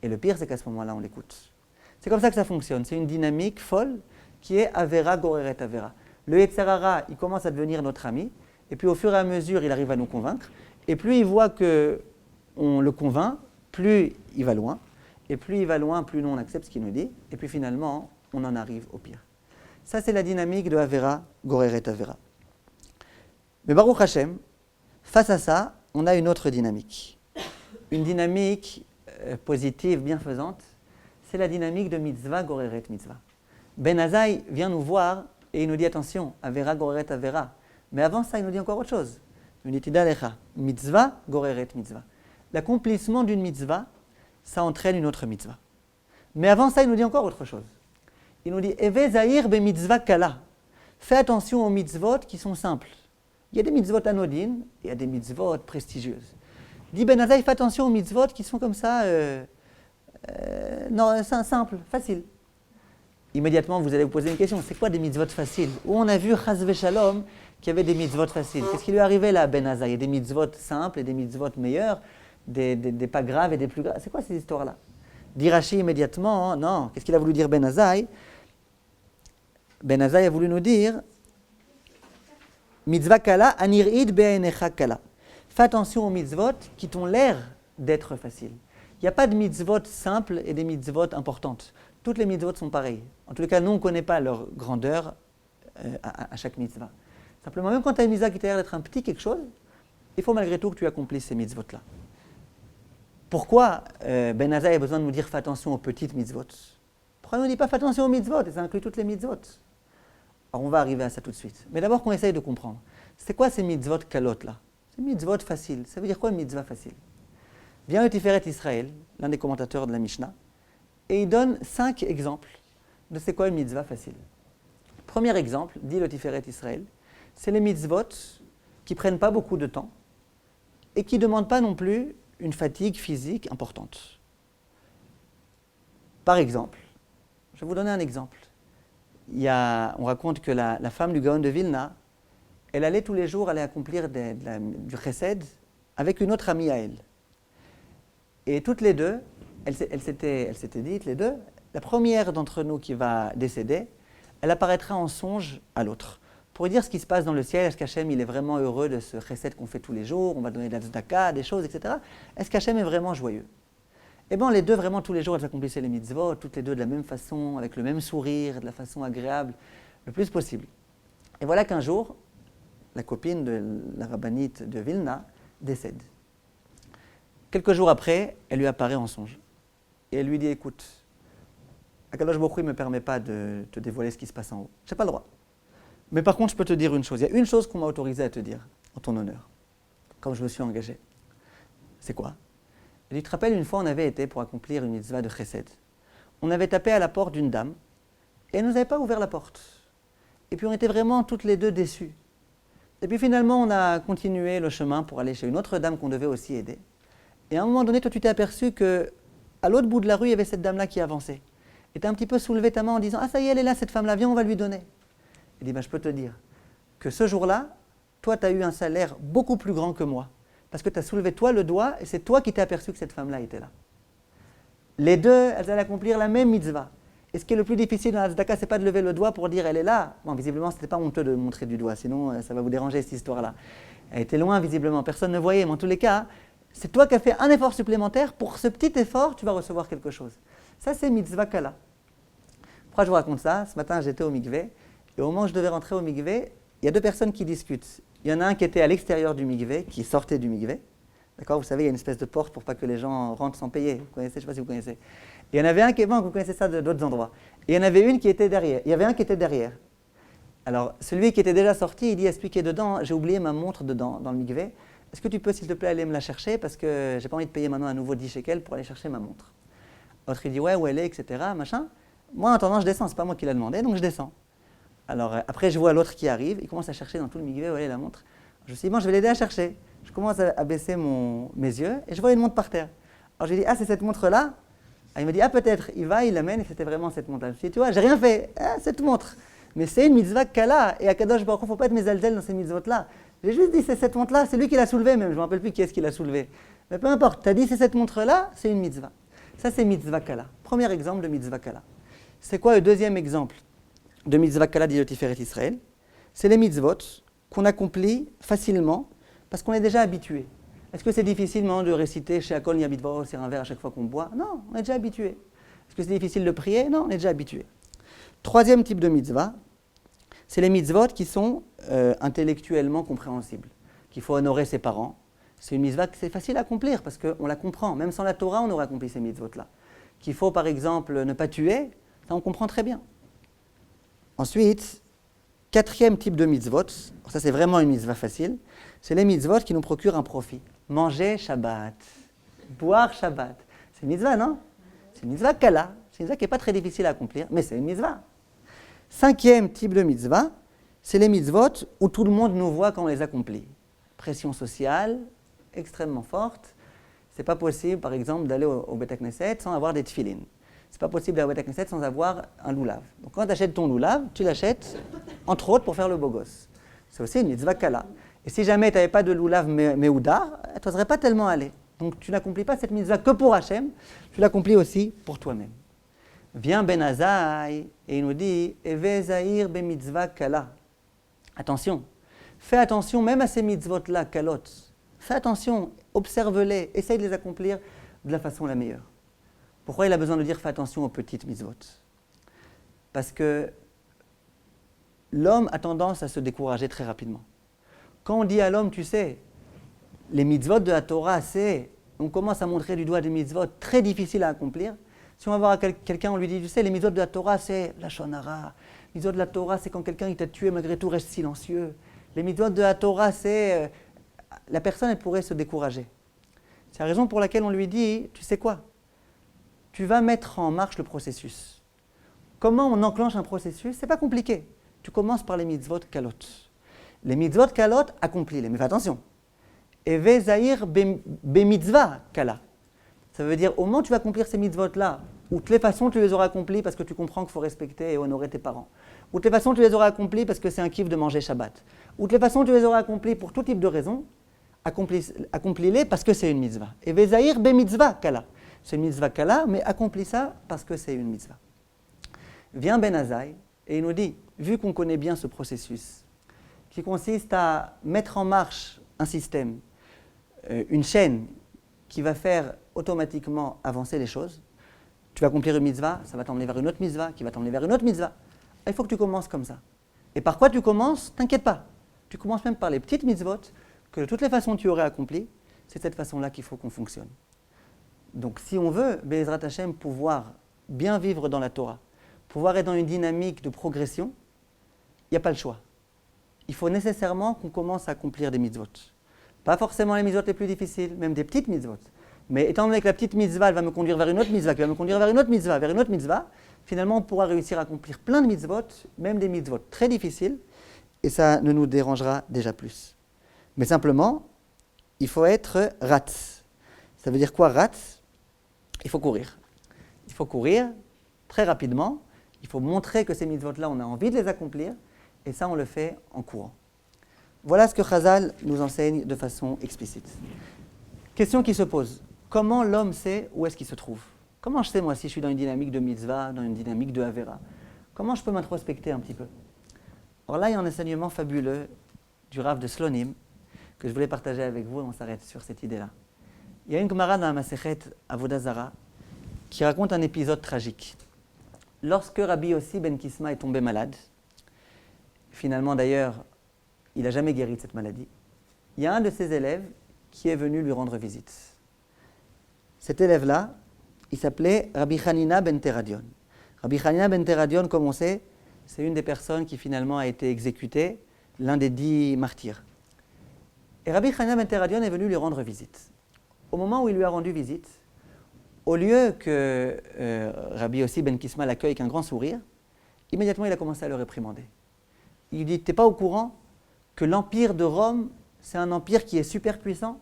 Et le pire, c'est qu'à ce moment-là, on l'écoute. C'est comme ça que ça fonctionne, c'est une dynamique folle qui est Avera Goreret Avera. Le Yetzer Hara, il commence à devenir notre ami, et puis au fur et à mesure, il arrive à nous convaincre, et plus il voit qu'on le convainc, plus il va loin, et plus il va loin, plus nous on accepte ce qu'il nous dit, et puis finalement, on en arrive au pire. Ça, c'est la dynamique de Avera, Goreret Avera. Mais Baruch Hashem, face à ça, on a une autre dynamique. Une dynamique positive, bienfaisante, c'est la dynamique de mitzvah, Goreret mitzvah. Ben Azaï vient nous voir et il nous dit attention, Avera, Goreret Avera. Mais avant ça, il nous dit encore autre chose. Il nous dit Tidalecha, mitzvah, Goreret mitzvah. L'accomplissement d'une mitzvah, ça entraîne une autre mitzvah. Mais avant ça, il nous dit encore autre chose. Il nous dit Eve Zahir be mitzvah kala. Fais attention aux mitzvot qui sont simples. Il y a des mitzvot anodines, il y a des mitzvot prestigieuses. Il dit Ben Azaï, fais attention aux mitzvot qui sont comme ça, simples, faciles. Immédiatement, vous allez vous poser une question, c'est quoi des mitzvot faciles? Où on a vu Chas v'Shalom qu'il y avait des mitzvot faciles. Qu'est-ce qui lui est arrivé là, Ben Azaï? Il y a des mitzvot simples et des mitzvot meilleurs, des pas graves et des plus graves. C'est quoi ces histoires-là? Dit Rashi immédiatement, non, qu'est-ce qu'il a voulu dire Ben Azaï? Ben Azaï a voulu nous dire Mitzvah kala, anirid be'enecha kala. Fais attention aux mitzvot qui t'ont l'air d'être faciles. Il n'y a pas de mitzvot simples et des mitzvot importantes. Toutes les mitzvot sont pareilles. En tout cas, nous, on ne connaît pas leur grandeur à chaque mitzvah. Simplement, même quand tu as une mitzvah qui t'a l'air d'être un petit quelque chose, il faut malgré tout que tu accomplisses ces mitzvot-là. Pourquoi Ben Azaï a besoin de nous dire fais attention aux petites mitzvot? Pourquoi il ne nous dit pas fais attention aux mitzvot? Et ça inclut toutes les mitzvot. Alors on va arriver à ça tout de suite. Mais d'abord qu'on essaye de comprendre. C'est quoi ces mitzvot kalot là? Ces mitzvot faciles. Ça veut dire quoi une mitzvah facile? Vient le Tiferet Israël, l'un des commentateurs de la Mishnah, et il donne 5 exemples de c'est quoi une mitzvah facile. Premier exemple, dit le Tiferet Israël, c'est les mitzvot qui prennent pas beaucoup de temps et qui ne demandent pas non plus une fatigue physique importante. Par exemple, je vais vous donner un exemple. On raconte que la femme du Gaon de Vilna, elle allait tous les jours aller accomplir du chesed avec une autre amie à elle. Et toutes les deux, elles s'étaient dites, les deux, la première d'entre nous qui va décéder, elle apparaîtra en songe à l'autre. Pour lui dire ce qui se passe dans le ciel, est-ce qu'Hachem il est vraiment heureux de ce chesed qu'on fait tous les jours, on va donner de la tzedaka, des choses, etc. Est-ce qu'Hachem est vraiment joyeux? Eh bien, les deux, vraiment, tous les jours, elles accomplissaient les mitzvot, toutes les deux de la même façon, avec le même sourire, de la façon agréable, le plus possible. Et voilà qu'un jour, la copine de la rabbinite de Vilna décède. Quelques jours après, elle lui apparaît en songe. Et elle lui dit, écoute, Akadosh Baruch Hu ne me permet pas de te dévoiler ce qui se passe en haut. Je n'ai pas le droit. Mais par contre, je peux te dire une chose. Il y a une chose qu'on m'a autorisé à te dire, en ton honneur, comme je me suis engagé. C'est quoi? Elle dit, tu te rappelles, une fois, on avait été pour accomplir une mitzvah de chesed. On avait tapé à la porte d'une dame, et elle ne nous avait pas ouvert la porte. Et puis on était vraiment toutes les deux déçues. Et puis finalement, on a continué le chemin pour aller chez une autre dame qu'on devait aussi aider. Et à un moment donné, toi, tu t'es aperçu qu'à l'autre bout de la rue, il y avait cette dame-là qui avançait. Et tu as un petit peu soulevé ta main en disant, ah ça y est, elle est là, cette femme-là, viens, on va lui donner. Elle dit, je peux te dire que ce jour-là, toi, tu as eu un salaire beaucoup plus grand que moi. Parce que tu as soulevé toi le doigt et c'est toi qui t'es aperçu que cette femme-là était là. Les deux, elles allaient accomplir la même mitzvah. Et ce qui est le plus difficile dans la tzedaka, ce n'est pas de lever le doigt pour dire elle est là. Bon, visiblement, ce n'était pas honteux de montrer du doigt, sinon ça va vous déranger cette histoire-là. Elle était loin, visiblement, personne ne voyait, mais en tous les cas, c'est toi qui as fait un effort supplémentaire. Pour ce petit effort, tu vas recevoir quelque chose. Ça, c'est mitzvah kala. Pourquoi je vous raconte ça? Ce matin, j'étais au mikvé, et au moment où je devais rentrer au mikvé, il y a deux personnes qui discutent. Il y en a un qui était à l'extérieur du mikvé, qui sortait du mikvé. D'accord? Vous savez, il y a une espèce de porte pour pas que les gens rentrent sans payer. Vous connaissez? Je ne sais pas si vous connaissez. Et il y en avait un qui est bon, vous connaissez ça d'autres endroits. Et il y en avait une qui était derrière. Il y avait un qui était derrière. Alors, celui qui était déjà sorti, il dit, expliquez dedans, j'ai oublié ma montre dedans, dans le mikvé. Est-ce que tu peux, s'il te plaît, aller me la chercher? Parce que j'ai pas envie de payer maintenant un nouveau 10 shekels pour aller chercher ma montre. L'autre, il dit, ouais, où elle est, etc., machin. Moi, en attendant, je descends. C'est pas moi qui l'a demandé, donc je descends. Alors, après, je vois l'autre qui arrive. Il commence à chercher dans tout le mikvé où elle est la montre. Je me suis dit, bon, je vais l'aider à chercher. Je commence à baisser mes yeux et je vois une montre par terre. Alors, je lui dis, ah, c'est cette montre-là? Il me dit, ah, peut-être. Il va, il l'amène et c'était vraiment cette montre-là. Je me suis dit, tu vois, j'ai rien fait. Ah, cette montre. Mais c'est une mitzvah kala. Et à Kadosh Baruch Hu, il ne faut pas être mezalzel dans ces mitzvot-là. J'ai juste dit, c'est cette montre-là. C'est lui qui l'a soulevée même. Je ne me rappelle plus qui est-ce qui l'a soulevée. Mais peu importe. Tu as dit, c'est cette montre-là, c'est une mitzvah. Ça, c'est mitzvah kala. Premier exemple de mitzvah kala. C'est quoi le deuxième exemple de mitzvah kala dit le Tiferet Israël? C'est les mitzvot qu'on accomplit facilement parce qu'on est déjà habitué. Est-ce que c'est difficile maintenant de réciter chez Akol Yabidvaro sur un verre à chaque fois qu'on boit? Non, on est déjà habitué. Est-ce que c'est difficile de prier? Non, on est déjà habitué. Troisième type de mitzvah, c'est les mitzvot qui sont intellectuellement compréhensibles, qu'il faut honorer ses parents. C'est une mitzvah que c'est facile à accomplir parce qu'on la comprend. Même sans la Torah, on aurait accompli ces mitzvot-là. Qu'il faut, par exemple, ne pas tuer, ça on comprend très bien. Ensuite, quatrième type de mitzvot, ça c'est vraiment une mitzvah facile, c'est les mitzvot qui nous procurent un profit. Manger Shabbat, boire Shabbat. C'est une mitzvah, non? C'est une mitzvah kala, c'est une mitzvah qui n'est pas très difficile à accomplir, mais c'est une mitzvah. Cinquième type de mitzvah, c'est les mitzvot où tout le monde nous voit quand on les accomplit. Pression sociale extrêmement forte. C'est pas possible, par exemple, d'aller au Beit HaKnesset sans avoir des tefilines. C'est pas possible d'aller au Beit HaKnesset sans avoir un loulav. Donc quand tu achètes ton loulav, tu l'achètes, entre autres, pour faire le beau gosse. C'est aussi une mitzvah kala. Et si jamais tu n'avais pas de loulav meouda, tu n'oserais pas tellement aller. Donc tu n'accomplis pas cette mitzvah que pour Hachem, tu l'accomplis aussi pour toi-même. Vient Ben Azaï et il nous dit « Eve zahir be mitzvah kala ». Attention, fais attention même à ces mitzvot-là, kalot. Fais attention, observe-les, essaye de les accomplir de la façon la meilleure. Pourquoi il a besoin de dire fais attention aux petites mitzvot? Parce que l'homme a tendance à se décourager très rapidement. Quand on dit à l'homme, tu sais, les mitzvot de la Torah, on commence à montrer du doigt des mitzvot très difficiles à accomplir. Si on va voir quelqu'un, on lui dit, tu sais, les mitzvot de la Torah, c'est la shonara. Les mitzvot de la Torah, c'est quand quelqu'un t'a tué, malgré tout, reste silencieux. Les mitzvot de la Torah, c'est... la personne, elle pourrait se décourager. C'est la raison pour laquelle on lui dit, tu sais quoi? Tu vas mettre en marche le processus. Comment on enclenche un processus? C'est pas compliqué. Tu commences par les mitzvot kalot. Les mitzvot kalot, accomplis-les. Mais fais attention. Eve zahir be mitzvah kala. Ça veut dire, au moment où tu vas accomplir ces mitzvot-là, ou de toutes les façons tu les auras accomplis parce que tu comprends qu'il faut respecter et honorer tes parents, ou de toutes les façons tu les auras accomplis parce que c'est un kiff de manger Shabbat, ou de toutes les façons tu les auras accomplis pour tout type de raisons, accomplis-les parce que c'est une mitzvah. Eve zahir be mitzvah kala. C'est une mitzvah kala, mais accomplis ça parce que c'est une mitzvah. Vient Ben Azaï et il nous dit, vu qu'on connaît bien ce processus, qui consiste à mettre en marche un système, une chaîne qui va faire automatiquement avancer les choses, tu vas accomplir une mitzvah, ça va t'emmener vers une autre mitzvah, qui va t'emmener vers une autre mitzvah. Il faut que tu commences comme ça. Et par quoi tu commences? T'inquiète pas. Tu commences même par les petites mitzvot, que de toutes les façons tu aurais accomplies, c'est de cette façon-là qu'il faut qu'on fonctionne. Donc si on veut, Be'ezrat Hashem, pouvoir bien vivre dans la Torah, pouvoir être dans une dynamique de progression, il n'y a pas le choix. Il faut nécessairement qu'on commence à accomplir des mitzvot. Pas forcément les mitzvot les plus difficiles, même des petites mitzvot. Mais étant donné que la petite mitzvah elle va me conduire vers une autre mitzvah, qui va me conduire vers une autre mitzvah, vers une autre mitzvah, finalement on pourra réussir à accomplir plein de mitzvot, même des mitzvot très difficiles, et ça ne nous dérangera déjà plus. Mais simplement, il faut être ratz. Ça veut dire quoi ratz? Il faut courir. Il faut courir très rapidement. Il faut montrer que ces mitzvot-là, on a envie de les accomplir. Et ça, on le fait en courant. Voilà ce que Chazal nous enseigne de façon explicite. Question qui se pose. Comment l'homme sait où est-ce qu'il se trouve? Comment je sais, moi, si je suis dans une dynamique de mitzvah, dans une dynamique de Avera? Comment je peux m'introspecter un petit peu? Alors là, il y a un enseignement fabuleux du Rav de Slonim que je voulais partager avec vous et on s'arrête sur cette idée-là. Il y a une Gemara dans la Masechet Avodah Zara qui raconte un épisode tragique. Lorsque Rabbi Yossi ben Kisma est tombé malade, finalement d'ailleurs, il n'a jamais guéri de cette maladie, il y a un de ses élèves qui est venu lui rendre visite. Cet élève-là, il s'appelait Rabbi Hanina ben Teradion. Rabbi Hanina ben Teradion, comme on sait, c'est une des personnes qui finalement a été exécutée, l'un des 10 martyrs. Et Rabbi Hanina ben Teradion est venu lui rendre visite. Au moment où il lui a rendu visite, au lieu que Rabbi Yossi ben Kisma l'accueille avec un grand sourire, immédiatement il a commencé à le réprimander. Il lui dit, t'es pas au courant que l'empire de Rome, c'est un empire qui est super puissant?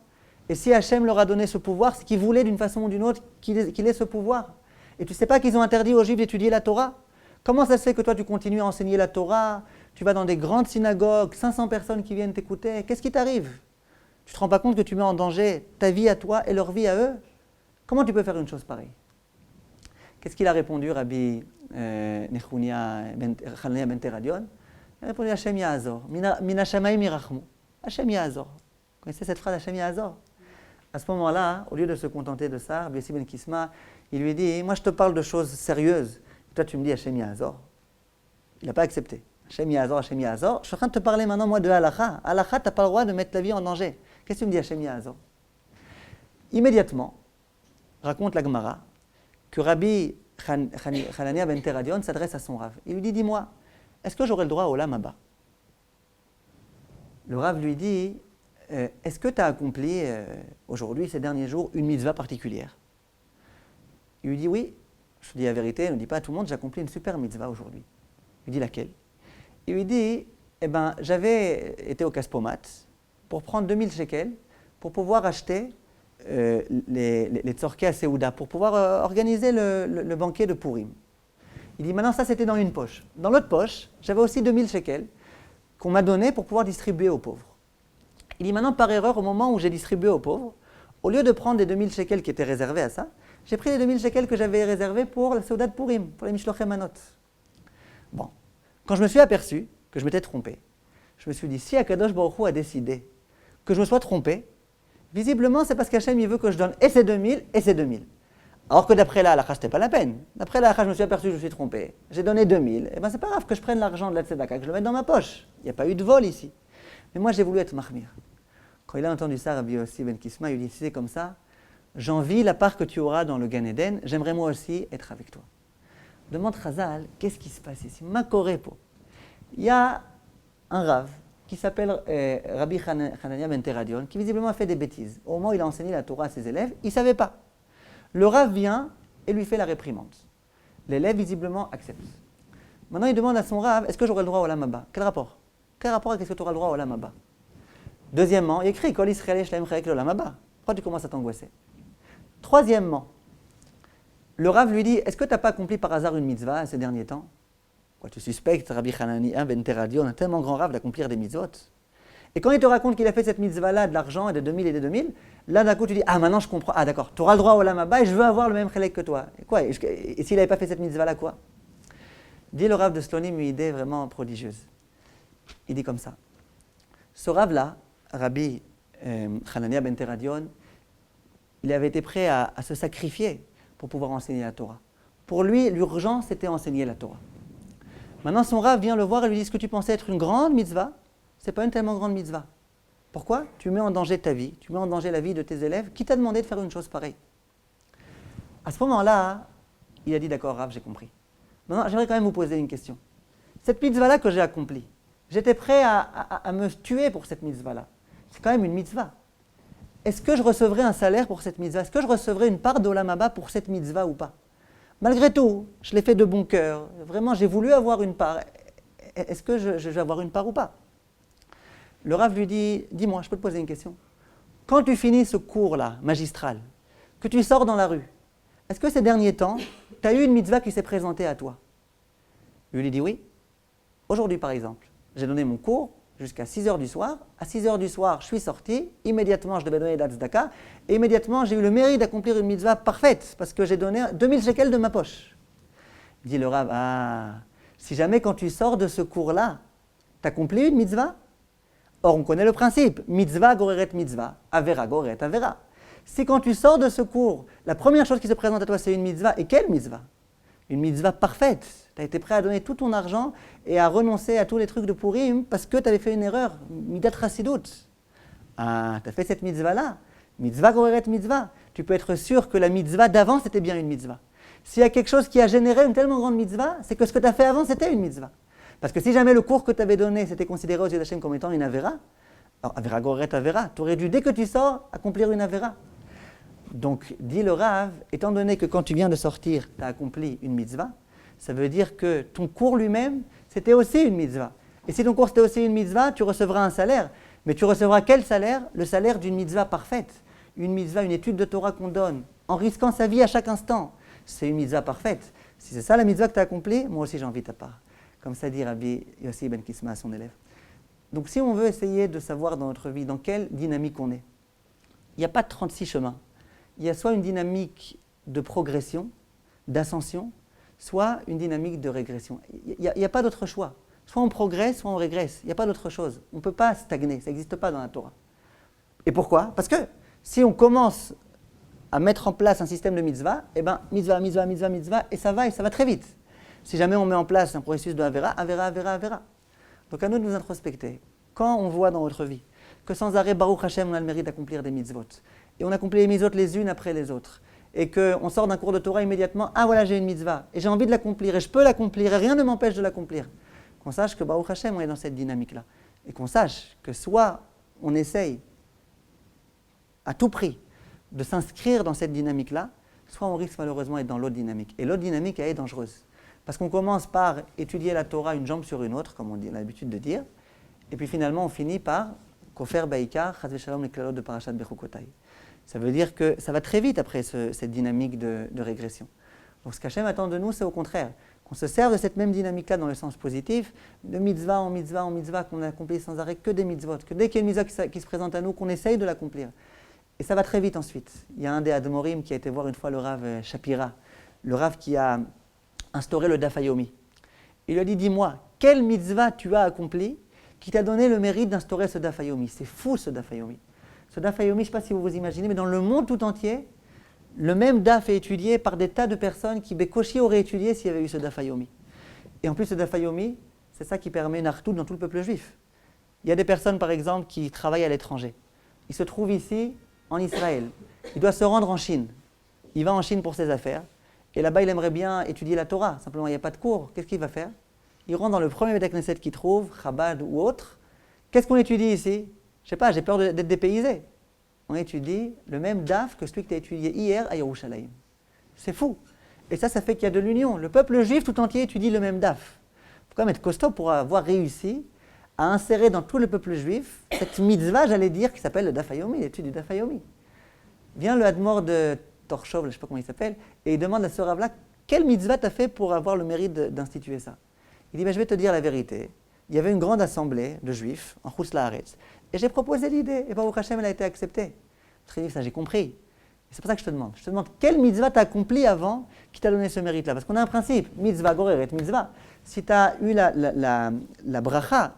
Et si Hachem leur a donné ce pouvoir, c'est qu'il voulait d'une façon ou d'une autre qu'il ait ce pouvoir. Et tu sais pas qu'ils ont interdit aux Juifs d'étudier la Torah? Comment ça se fait que toi tu continues à enseigner la Torah? Tu vas dans des grandes synagogues, 500 personnes qui viennent t'écouter, qu'est-ce qui t'arrive? Tu ne te rends pas compte que tu mets en danger ta vie à toi et leur vie à eux? Comment tu peux faire une chose pareille? Qu'est-ce qu'il a répondu, Rabbi Hanina ben Teradion? Il a répondu, Hachem Ya'azor, Min Hashamayim Yirachmu. Hachem Ya'azor. Vous connaissez cette phrase, Hachem Ya'azor? À ce moment-là, au lieu de se contenter de ça, Rabbi Yossi ben Kisma, il lui dit, moi je te parle de choses sérieuses, et toi tu me dis Hachem Ya'azor. Il n'a pas accepté. Hashem Ya'azor, Hashem Ya'azor. Je suis en train de te parler maintenant, moi, de halakha. Halakha, tu n'as pas le droit de mettre la vie en danger. Qu'est-ce que tu me dis, Hashem Ya'azor? Immédiatement, raconte la Gemara, que Rabbi Hanania ben Teradion s'adresse à son Rav. Il lui dit, dis-moi, est-ce que j'aurai le droit au Olam Haba? Le Rav lui dit, est-ce que tu as accompli aujourd'hui, ces derniers jours, une mitzvah particulière? Il lui dit, oui. Je te dis la vérité, ne dis pas à tout le monde, j'ai accompli une super mitzvah aujourd'hui. Il lui dit, laquelle? Il lui dit, eh ben, j'avais été au Caspomat pour prendre 2000 shekels pour pouvoir acheter les tzorkei à Seouda, pour pouvoir organiser le banquet de Purim. Il dit, maintenant ça c'était dans une poche. Dans l'autre poche, j'avais aussi 2000 shekels qu'on m'a donné pour pouvoir distribuer aux pauvres. Il dit, maintenant par erreur, au moment où j'ai distribué aux pauvres, au lieu de prendre les 2000 shekels qui étaient réservés à ça, j'ai pris les 2000 shekels que j'avais réservés pour la Seouda de Purim, pour les Mishlochei Manot. Bon, quand je me suis aperçu que je m'étais trompé, je me suis dit, si Akadosh Baruch Hu a décidé que je me sois trompé, visiblement c'est parce qu'Hachem il veut que je donne et ces 2000 et ces 2000. Alors que d'après la halakha, c'était pas la peine. D'après la halakha, je me suis aperçu que je me suis trompé. J'ai donné 2000. Et bien c'est pas grave que je prenne l'argent de la tzedaka, que je le mette dans ma poche. Il n'y a pas eu de vol ici. Mais moi j'ai voulu être mahmir. Quand il a entendu ça, Rabbi Yossi ben Kisma, il lui dit, si c'est comme ça, j'envie la part que tu auras dans le Gan Eden, j'aimerais moi aussi être avec toi. Demande Chazal, qu'est-ce qui se passe ici? Makorepo. Il y a un Rav qui s'appelle Rabbi Hanania ben Teradion, qui visiblement a fait des bêtises. Au moment où il a enseigné la Torah à ses élèves, il ne savait pas. Le Rav vient et lui fait la réprimande. L'élève visiblement accepte. Maintenant il demande à son Rav, est-ce que j'aurai le droit au Olam Haba? Quel rapport? Quel rapport avec est-ce que tu auras le droit au Olam Haba? Deuxièmement, il écrit Kol Israël Shlaim Chayek l'Olam Haba. Pourquoi tu commences à t'angoisser? Troisièmement, le Rav lui dit, est-ce que tu n'as pas accompli par hasard une mitzvah ces derniers temps? Quoi, tu suspectes Rabbi Hanania ben Teradion, un tellement grand Rav d'accomplir des mitzvot. Et quand il te raconte qu'il a fait cette mitzvah-là de l'argent et de 2000 et de 2000, là d'un coup tu dis, ah maintenant je comprends, ah d'accord, tu auras le droit au Olam Haba et je veux avoir le même chélek que toi. Et quoi? Et s'il n'avait pas fait cette mitzvah-là, quoi? Dit le Rav de Slonim une idée vraiment prodigieuse. Il dit comme ça. Ce Rav-là, Rabbi Hanania ben Teradion, il avait été prêt à se sacrifier pour pouvoir enseigner la Torah. Pour lui, l'urgence c'était enseigner la Torah. Maintenant, son Rav vient le voir et lui dit, ce que tu pensais être une grande mitzvah, ce n'est pas une tellement grande mitzvah. Pourquoi? Tu mets en danger ta vie, tu mets en danger la vie de tes élèves. Qui t'a demandé de faire une chose pareille? À ce moment-là, il a dit, d'accord Rav, j'ai compris. Maintenant, j'aimerais quand même vous poser une question. Cette mitzvah-là que j'ai accomplie, j'étais prêt à me tuer pour cette mitzvah-là. C'est quand même une mitzvah. Est-ce que je recevrai un salaire pour cette mitzvah? Est-ce que je recevrai une part d'Olam Haba pour cette mitzvah ou pas? Malgré tout, je l'ai fait de bon cœur. Vraiment, j'ai voulu avoir une part. Est-ce que je vais avoir une part ou pas? Le Rav lui dit, dis-moi, je peux te poser une question. Quand tu finis ce cours-là, magistral, que tu sors dans la rue, est-ce que ces derniers temps, tu as eu une mitzvah qui s'est présentée à toi? Lui dit oui. Aujourd'hui, par exemple, j'ai donné mon cours jusqu'à 6h du soir. À 6h du soir, je suis sorti. Immédiatement, je devais donner la tzedaka. Et immédiatement, j'ai eu le mérite d'accomplir une mitzvah parfaite parce que j'ai donné 2000 shekels de ma poche. Dit le Rav, ah, si jamais quand tu sors de ce cours-là, tu accomplis une mitzvah. Or, on connaît le principe. Mitzvah goreret mitzvah, avera goreret avera. Si quand tu sors de ce cours, la première chose qui se présente à toi, c'est une mitzvah, et quelle mitzvah? Une mitzvah parfaite. Tu as été prêt à donner tout ton argent et à renoncer à tous les trucs de Purim parce que tu avais fait une erreur. Midat Chassidut. Ah, tu as fait cette mitzvah-là. Mitzvah goreret mitzvah. Tu peux être sûr que la mitzvah d'avant, c'était bien une mitzvah. S'il y a quelque chose qui a généré une tellement grande mitzvah, c'est que ce que tu as fait avant, c'était une mitzvah. Parce que si jamais le cours que tu avais donné, c'était considéré aux yeux d'Hachem comme étant une avera, alors avera goreret avera, tu aurais dû, dès que tu sors, accomplir une avera. Donc, dit le Rav, étant donné que quand tu viens de sortir, tu as accompli une mitzvah, ça veut dire que ton cours lui-même, c'était aussi une mitzvah. Et si ton cours c'était aussi une mitzvah, tu recevras un salaire. Mais tu recevras quel salaire? Le salaire d'une mitzvah parfaite. Une mitzvah, une étude de Torah qu'on donne, en risquant sa vie à chaque instant. C'est une mitzvah parfaite. Si c'est ça la mitzvah que tu as accomplie, moi aussi j'ai envie de ta part. Comme ça dit Rabbi Yossi ben Kisma à son élève. Donc si on veut essayer de savoir dans notre vie dans quelle dynamique on est, il n'y a pas de 36 chemins. Il y a soit une dynamique de progression, d'ascension, soit une dynamique de régression. Il n'y a pas d'autre choix. Soit on progresse, soit on régresse. Il n'y a pas d'autre chose. On ne peut pas stagner, ça n'existe pas dans la Torah. Et pourquoi? Parce que si on commence à mettre en place un système de mitzvah, eh bien mitzvah, mitzvah, mitzvah, mitzvah, et ça va très vite. Si jamais on met en place un processus de avera, avera, avera, avera. Donc à nous de nous introspecter. Quand on voit dans notre vie que sans arrêt, Baruch Hashem, on a le mérite d'accomplir des mitzvot, et on accomplit les mitzvot les unes après les autres, et qu'on sort d'un cours de Torah immédiatement, ah voilà, j'ai une mitzvah, et j'ai envie de l'accomplir, et je peux l'accomplir, et rien ne m'empêche de l'accomplir. Qu'on sache que Baruch Hashem, on est dans cette dynamique-là. Et qu'on sache que soit on essaye à tout prix de s'inscrire dans cette dynamique-là, soit on risque malheureusement d'être dans l'autre dynamique. Et l'autre dynamique, elle est dangereuse. Parce qu'on commence par étudier la Torah une jambe sur une autre, comme on a l'habitude de dire, et puis finalement on finit par Kofer Baïkar, Chaz v'Shalom les klalot de Parashat Bechukotai. Ça veut dire que ça va très vite après cette dynamique de régression. Donc ce qu'Hachem attend de nous, c'est au contraire, qu'on se serve de cette même dynamique-là dans le sens positif, de mitzvah en mitzvah en mitzvah, qu'on accomplit sans arrêt que des mitzvot, que dès qu'il y a une mitzvah qui se présente à nous, qu'on essaye de l'accomplir. Et ça va très vite ensuite. Il y a un des Admorim qui a été voir une fois le Rav Shapira, le Rav qui a instauré le Daf Yomi. Il lui a dit, dis-moi, quelle mitzvah tu as accompli qui t'a donné le mérite d'instaurer ce Daf Yomi? C'est fou ce Daf Yomi. Ce Daf Yomi, je ne sais pas si vous vous imaginez, mais dans le monde tout entier, le même Daf est étudié par des tas de personnes qui Bekoshi auraient étudié s'il y avait eu ce Daf Yomi. Et en plus, ce Daf Yomi, c'est ça qui permet une artout dans tout le peuple juif. Il y a des personnes, par exemple, qui travaillent à l'étranger. Ils se trouvent ici, en Israël. Il doit se rendre en Chine. Il va en Chine pour ses affaires. Et là-bas, il aimerait bien étudier la Torah. Simplement, il n'y a pas de cours. Qu'est-ce qu'il va faire? Il rentre dans le premier Beth Knesset qu'il trouve, Chabad ou autre. Qu'est-ce qu'on étudie ici? Je ne sais pas, j'ai peur d'être dépaysé. On étudie le même daf que celui que tu as étudié hier à Yerushalayim. C'est fou. Et ça fait qu'il y a de l'union. Le peuple juif tout entier étudie le même daf. Il faut quand même être costaud pour avoir réussi à insérer dans tout le peuple juif cette mitzvah, j'allais dire, qui s'appelle le Daf Yomi, l'étude du Daf Yomi. Vient le Hadmor de Torshov, je ne sais pas comment il s'appelle, et il demande à ce Rav-là, quelle mitzvah t'as fait pour avoir le mérite d'instituer ça? Il dit, je vais te dire la vérité. Il y avait une grande assemblée de juifs en Chutz La'aretz, et j'ai proposé l'idée, et Baruch Hashem, elle a été acceptée. Très bien, ça j'ai compris. Et c'est pour ça que je te demande. Je te demande, quelle mitzvah t'as accompli avant qui t'a donné ce mérite-là? Parce qu'on a un principe, mitzvah goreret mitzvah. Si tu as eu la bracha,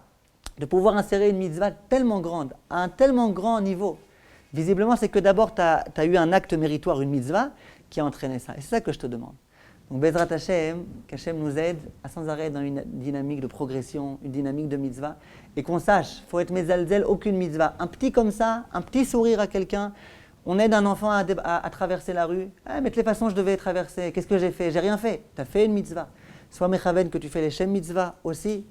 de pouvoir insérer une mitzvah tellement grande, à un tellement grand niveau, visiblement, c'est que d'abord, tu as eu un acte méritoire, une mitzvah, qui a entraîné ça. Et c'est ça que je te demande. Donc, Bezrat Hashem, qu'Hashem nous aide à sans arrêt dans une dynamique de progression, une dynamique de mitzvah, et qu'on sache, il faut être mezalzel, aucune mitzvah. Un petit comme ça, un petit sourire à quelqu'un, on aide un enfant à traverser la rue. Ah, mais de toutes les façons, je devais traverser. Qu'est-ce que j'ai fait? J'ai rien fait. Tu as fait une mitzvah. Sois mechaven que tu fais les shem mitzvah aussi.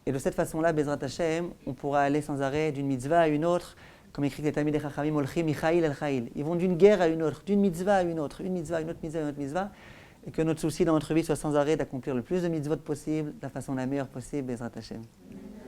Et de cette façon-là, Bezrat Hashem, on pourra aller sans arrêt d'une mitzvah à une autre, comme écrit les Talmidei Chachamim, Olchim Michaïl El Chaïl. Ils vont d'une guerre à une autre, d'une mitzvah à une autre, une mitzvah, une autre mitzvah, une autre mitzvah, et que notre souci dans notre vie soit sans arrêt d'accomplir le plus de mitzvot possible, de la façon la meilleure possible, Bezrat Hashem.